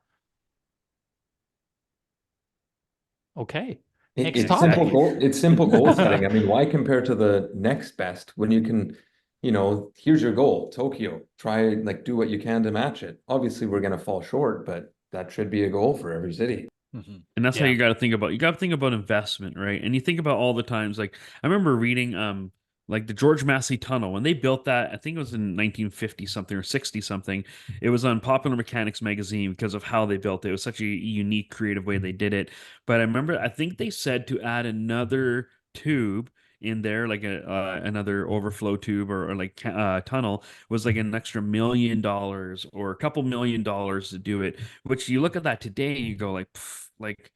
Okay. Next It's topic. simple goal. It's simple goal setting. I mean, why compare to the next best when you can, here's your goal, Tokyo. Try, like, do what you can to match it. Obviously, we're gonna fall short, but that should be a goal for every city. And that's how Yeah. you got to think about. You got to think about investment, right? And you think about all the times. Like, I remember reading, like the George Massey Tunnel when they built that. I think it was in 1950 something or 60 something. It was on Popular Mechanics magazine because of how they built it. It was such a unique, creative way they did it. But I remember, I think they said to add another tube in there, like another overflow tube or like tunnel, was like an extra $1 million or a couple $1 million to do it. Which, you look at that today and you go like, "Pff," like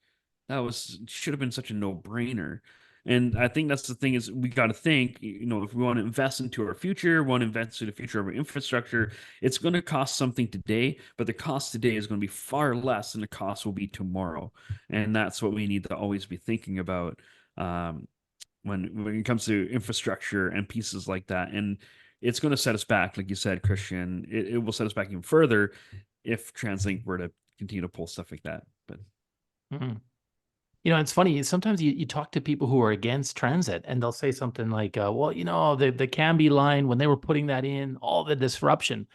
that was should have been such a no-brainer. And I think that's the thing, is we got to think, if we want to invest into our future, want to invest in the future of our infrastructure, it's going to cost something today, but the cost today is going to be far less than the cost will be tomorrow. And that's what we need to always be thinking about, when it comes to infrastructure and pieces like that. And it's going to set us back, like you said, Christian. It will set us back even further if TransLink were to continue to pull stuff like that. But Mhm. You know, it's funny. Sometimes you talk to people who are against transit and they'll say something like, well, you know, the Canby line, when they were putting that in, all the disruption.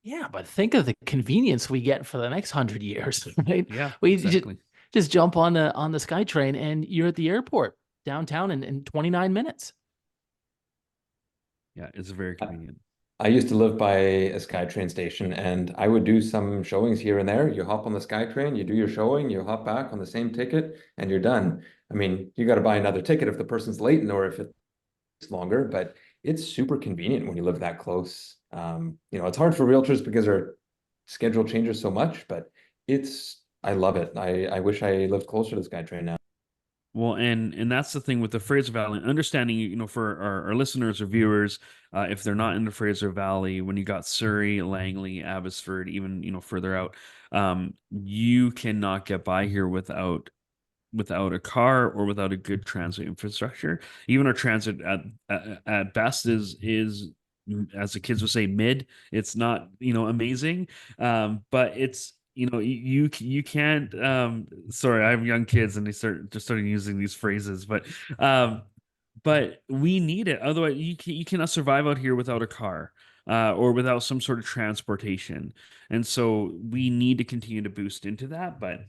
Yeah, but think of the convenience we get for the next 100 years, right? yeah, We exactly. just jump on the SkyTrain and you're at the airport downtown in 29 minutes. Yeah, it's very convenient. I used to live by a SkyTrain station, and I would do some showings here and there. You hop on the SkyTrain, you do your showing, you hop back on the same ticket, and you're done. I mean, you got to buy another ticket if the person's late or if it's longer, but it's super convenient when you live that close. You know, it's hard for realtors because our schedule changes so much, but I love it. I wish I lived closer to the SkyTrain now. Well, and that's the thing with the Fraser Valley, understanding, for our listeners or viewers, if they're not in the Fraser Valley, when you got Surrey, Langley, Abbotsford, even, further out, you cannot get by here without a car or without a good transit infrastructure. Even our transit at best is as the kids would say mid. It's not amazing, but it's you can't sorry, I have young kids and they started using these phrases, but we need it. Otherwise you cannot survive out here without a car, or without some sort of transportation. And so we need to continue to boost into that. But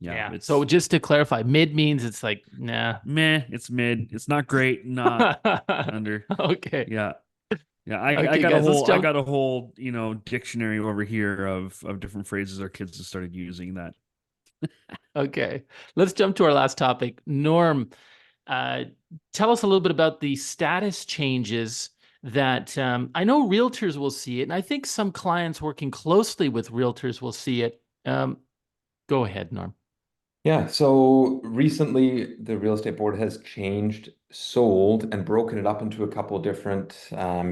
yeah, So it's just to clarify, mid means it's like, nah. meh. It's mid. It's not great. Not under. Okay. Yeah, yeah. I Okay, got a guys, let's whole jump. dictionary over here of different phrases our kids have started using that. Okay, let's jump to our last topic. Norm, tell us a little bit about the status changes that I know realtors will see it, and I think some clients working closely with realtors will see it. Go ahead, Norm. Yeah, so recently the real estate board has changed sold and broken it up into a couple different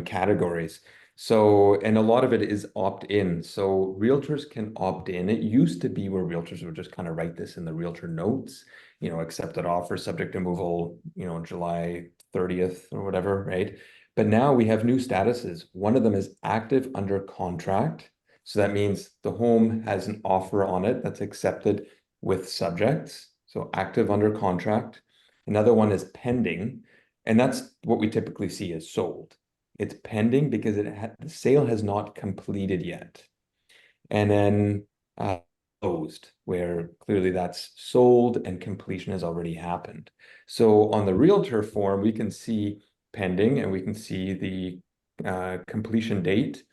categories. So, and a lot of it is opt-in. So realtors can opt in. It used to be where realtors would just kind of write this in the realtor notes, accepted offer, subject to removal, July 30th or whatever, right? But now we have new statuses. One of them is active under contract. So that means the home has an offer on it that's accepted with subjects, so active under contract. Another one is pending, and that's what we typically see as sold. It's pending because the sale has not completed yet. And then closed, where clearly that's sold and completion has already happened. So on the realtor form, we can see pending and we can see the completion date.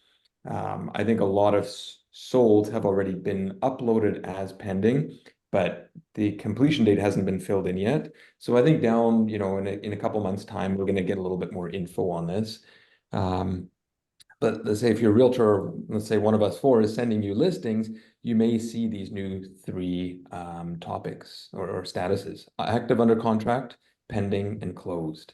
I think a lot of solds have already been uploaded as pending, but the completion date hasn't been filled in yet. So I think down, in a couple months' time, we're going to get a little bit more info on this. But let's say if your realtor, let's say one of us four is sending you listings, you may see these new three topics or statuses: active under contract, pending, and closed.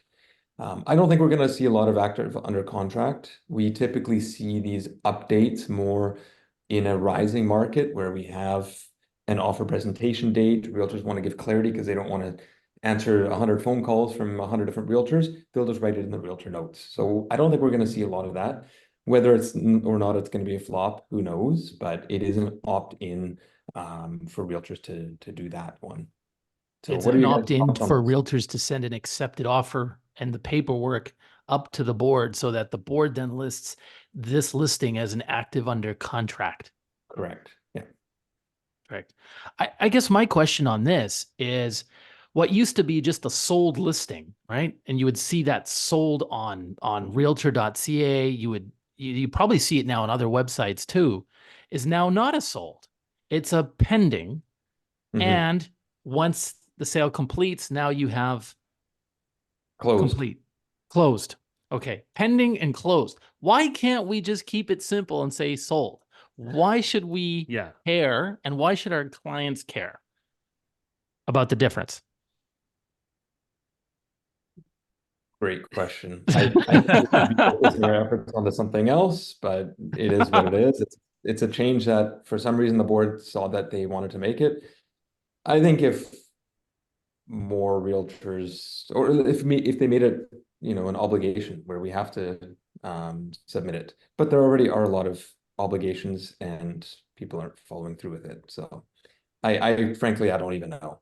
I don't think we're going to see a lot of active under contract. We typically see these updates more in a rising market where we have an offer presentation date. Realtors want to give clarity because they don't want to answer 100 phone calls from 100 different realtors. They'll just write it in the realtor notes. So I don't think we're going to see a lot of that. Whether it's or not, it's going to be a flop, who knows? But it is an opt-in for realtors to do that one. So It's what are an you guys' opt-in thoughts on for this? realtors to send an accepted offer and the paperwork up to the board so that the board then lists this listing as an active under contract. Correct. Yeah. Correct. I guess my question on this is what used to be just a sold listing, right? And you would see that sold on realtor.ca. You probably see it now on other websites too, is now not a sold. It's a pending. Mhm. And once the sale completes, now you have Closed. complete, closed. Okay, pending and closed. Why can't we just keep it simple and say sold? Why should we Yeah. care, and why should our clients care about the difference? Great question. I think we should be focusing our efforts onto something else, but it is what it is. It's a change that for some reason the board saw that they wanted to make it. I think if more realtors, or if they made it an obligation where we have to submit it. But there already are a lot of obligations and people aren't following through with it. So I frankly, I don't even know.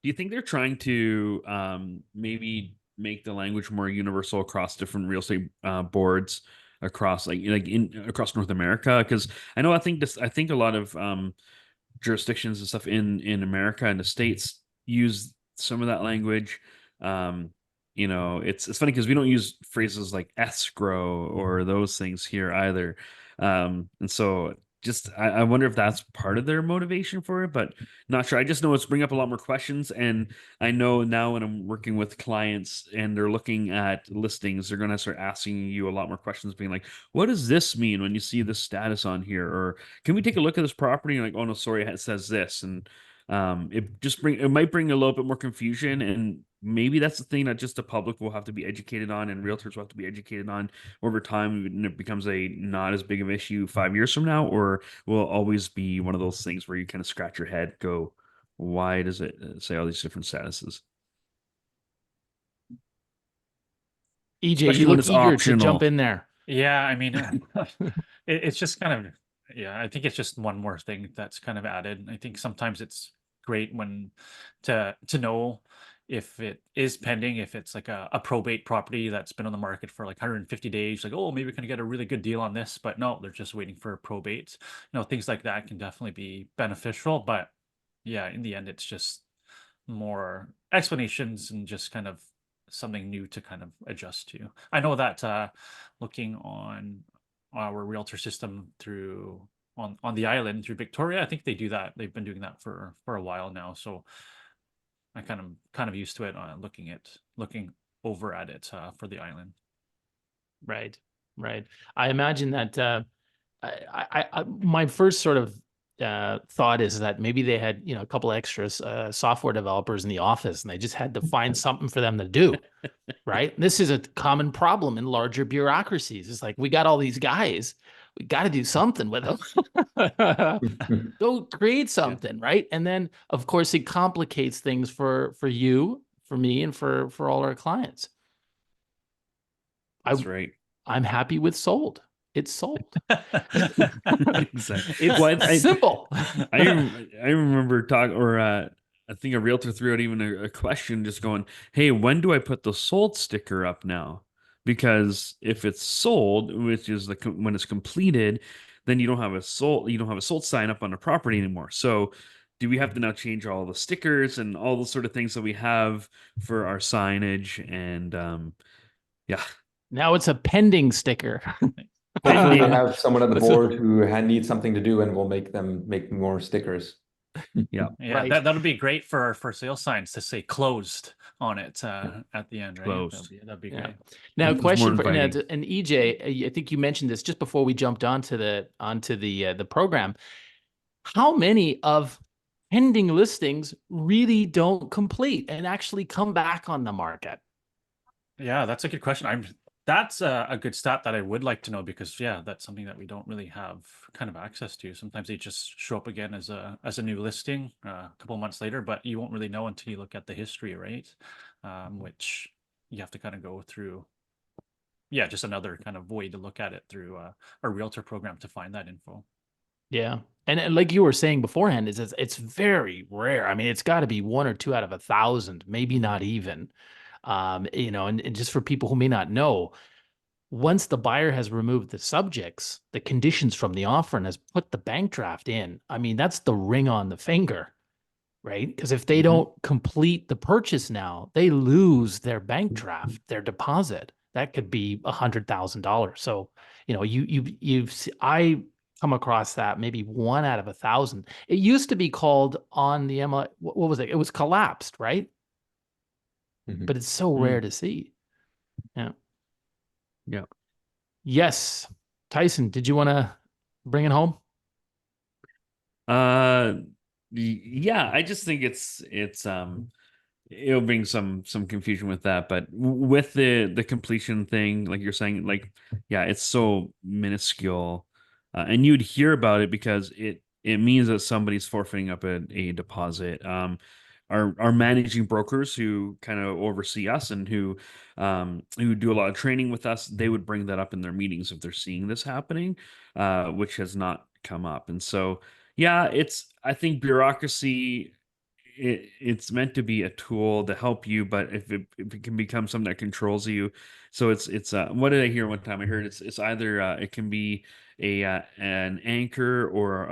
Do you think they're trying to maybe make the language more universal across different real estate boards across across North America? Because I think a lot of jurisdictions and stuff in America and the States use some of that language. Um, it's funny because we don't use phrases like escrow or those things here either. And so just I wonder if that's part of their motivation for it, but not sure. I just know it's bring up a lot more questions. And I know now when I'm working with clients and they're looking at listings, they're going to start asking you a lot more questions, being like, what does this mean when you see this status on here? Or can we take a look at this property? And like, oh no, sorry, it says this. And it might bring a little bit more confusion, and maybe that's the thing that just the public will have to be educated on and realtors will have to be educated on over time, and it becomes a not as big of an issue 5 years from now, or will always be one of those things where you kind of scratch your head, go, why does it say all these different statuses? EJ, Especially you when look it's eager to jump optional. in there. Yeah, I mean, it's just kind of, yeah, I think it's just one more thing that's kind of added. I think sometimes it's great when to know if it is pending, if it's like a probate property that's been on the market for like 150 days, like, oh, maybe we can get a really good deal on this, but no, they're just waiting for probate. Things like that can definitely be beneficial, but yeah, in the end, it's just more explanations and just kind of something new to kind of adjust to. I know that looking on our realtor system through on the island through Victoria, I think they do that. They've been doing that for a while now. So I kind of used to it, looking over at it for the island. Right, right. I imagine that my first sort of thought is that maybe they had a couple extra software developers in the office, and they just had to find something for them to do. Right. This is a common problem in larger bureaucracies. It's like, we got all these guys, we got to do something with them. Go create something, right? And then, of course, it complicates things for you, for me, and for all our clients. That's right. I'm happy with sold. It's sold. Exactly. It's Well, simple. I remember I think a realtor threw out even a question just going, hey, when do I put the sold sticker up now? Because if it's sold, which is when it's completed, then you don't have a sold sign up on the property anymore. So do we have to now change all the stickers and all the sort of things that we have for our signage? And yeah. Now it's a pending sticker. Hopefully, we have someone on the board who needs something to do, and we'll make more stickers. Yeah, yeah, Right. that'll be great for sale signs to say closed on it at the end, right? Closed. That'd be Yeah. great. Now, It's question more for inviting. and EJ, I think you mentioned this just before we jumped onto the program. How many of pending listings really don't complete and actually come back on the market? Yeah, that's a good question. That's a good stat that I would like to know, because yeah, that's something that we don't really have kind of access to. Sometimes they just show up again as a new listing a couple months later, but you won't really know until you look at the history, right? Which you have to kind of go through. Yeah, just another kind of way to look at it through a realtor program to find that info. Yeah. And like you were saying beforehand, it's very rare. I mean, it's got to be 1 or 2 out of 1,000, maybe not even. And just for people who may not know, once the buyer has removed the subjects, the conditions from the offer, and has put the bank draft in, I mean, that's the ring on the finger, right? Because if they don't complete the purchase now, they lose their bank draft, their deposit. That could be $100,000. So, I come across that maybe 1 out of 1,000. It used to be called on the ML, what was it? It was collapsed, right? But it's so rare to see. Yeah. Yeah. Yes. Tyson, did you want to bring it home? Yeah, I just think it'll bring some confusion with that, but with the completion thing, like you're saying, like, yeah, it's so minuscule, and you'd hear about it because it means that somebody's forfeiting up a deposit. our managing brokers who kind of oversee us and who do a lot of training with us, they would bring that up in their meetings if they're seeing this happening, which has not come up. And so, yeah, I think bureaucracy, it's meant to be a tool to help you, but if it can become something that controls you, so it's what did I hear one time? I heard it's either it can be an anchor or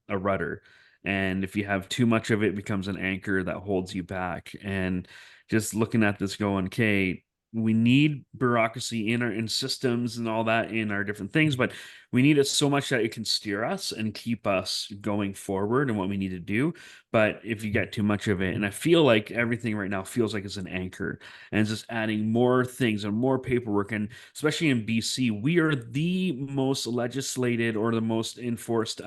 a rudder, and if you have too much of it, it becomes an anchor that holds you back. And just looking at this, going, okay, we need bureaucracy in systems and all that in our different things, but we need it so much that it can steer us and keep us going forward and what we need to do. But if you get too much of it, and I feel like everything right now feels like it's an anchor and it's just adding more things and more paperwork. And especially in BC, we are the most legislated or the most enforced,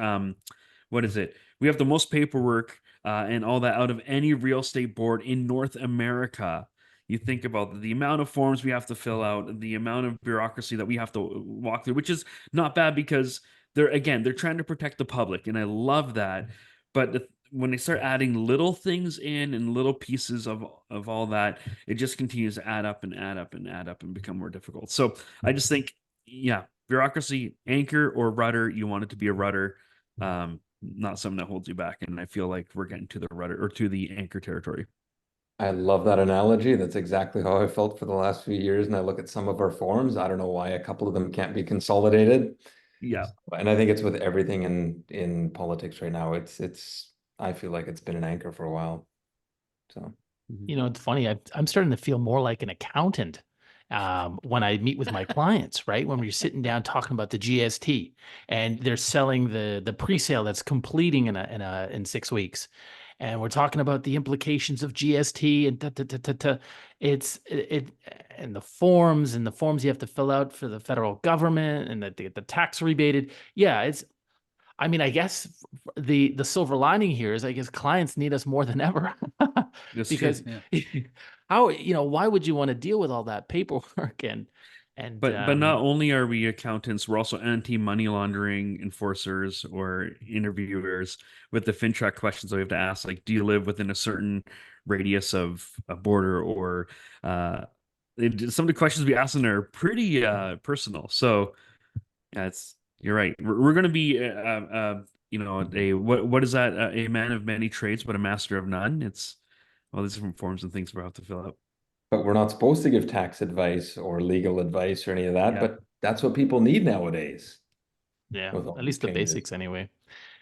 what is it? We have the most paperwork and all that out of any real estate board in North America. You think about the amount of forms we have to fill out, the amount of bureaucracy that we have to walk through, which is not bad because they're trying to protect the public, and I love that. But when they start adding little things in and little pieces of all that, it just continues to add up and add up and add up and become more difficult. So I just think, yeah, bureaucracy, anchor or rudder, you want it to be a rudder, not something that holds you back. And I feel like we're getting to the rudder or to the anchor territory. I love that analogy. That's exactly how I felt for the last few years. And I look at some of our forms. I don't know why a couple of them can't be consolidated. Yeah. And I think it's with everything in politics right now. I feel like it's been an anchor for a while. So, You know, it's funny. I'm starting to feel more like an accountant when I meet with my clients, right? When we're sitting down talking about the GST and they're selling the pre-sale that's completing in 6 weeks. And we're talking about the implications of GST and and the forms you have to fill out for the federal government and the tax rebated. Yeah, I mean, I guess the silver lining here is I guess clients need us more than ever That's because true. why would you want to deal with all that paperwork and But not only are we accountants, we're also anti-money laundering enforcers or interviewers with the FinTrack questions that we have to ask, like, do you live within a certain radius of a border? Or some of the questions we ask them are pretty personal. So yeah, you're right. We're going to be what is that? A man of many trades, but a master of none. It's all these different forms and things we have to fill out. but we're not supposed to give tax advice or legal advice or any of that, Yeah. but that's what people need nowadays. yeah, with all at least these the changes. basics anyway.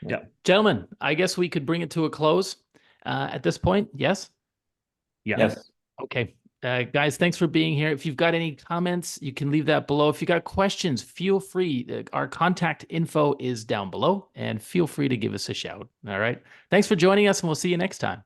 Yeah. Gentlemen, I guess we could bring it to a close at this point. Yes. Yeah. Yes. Okay. Guys, thanks for being here. If you've got any comments, you can leave that below. If you got questions, feel free. Our contact info is down below and feel free to give us a shout. All right. Thanks for joining us and we'll see you next time.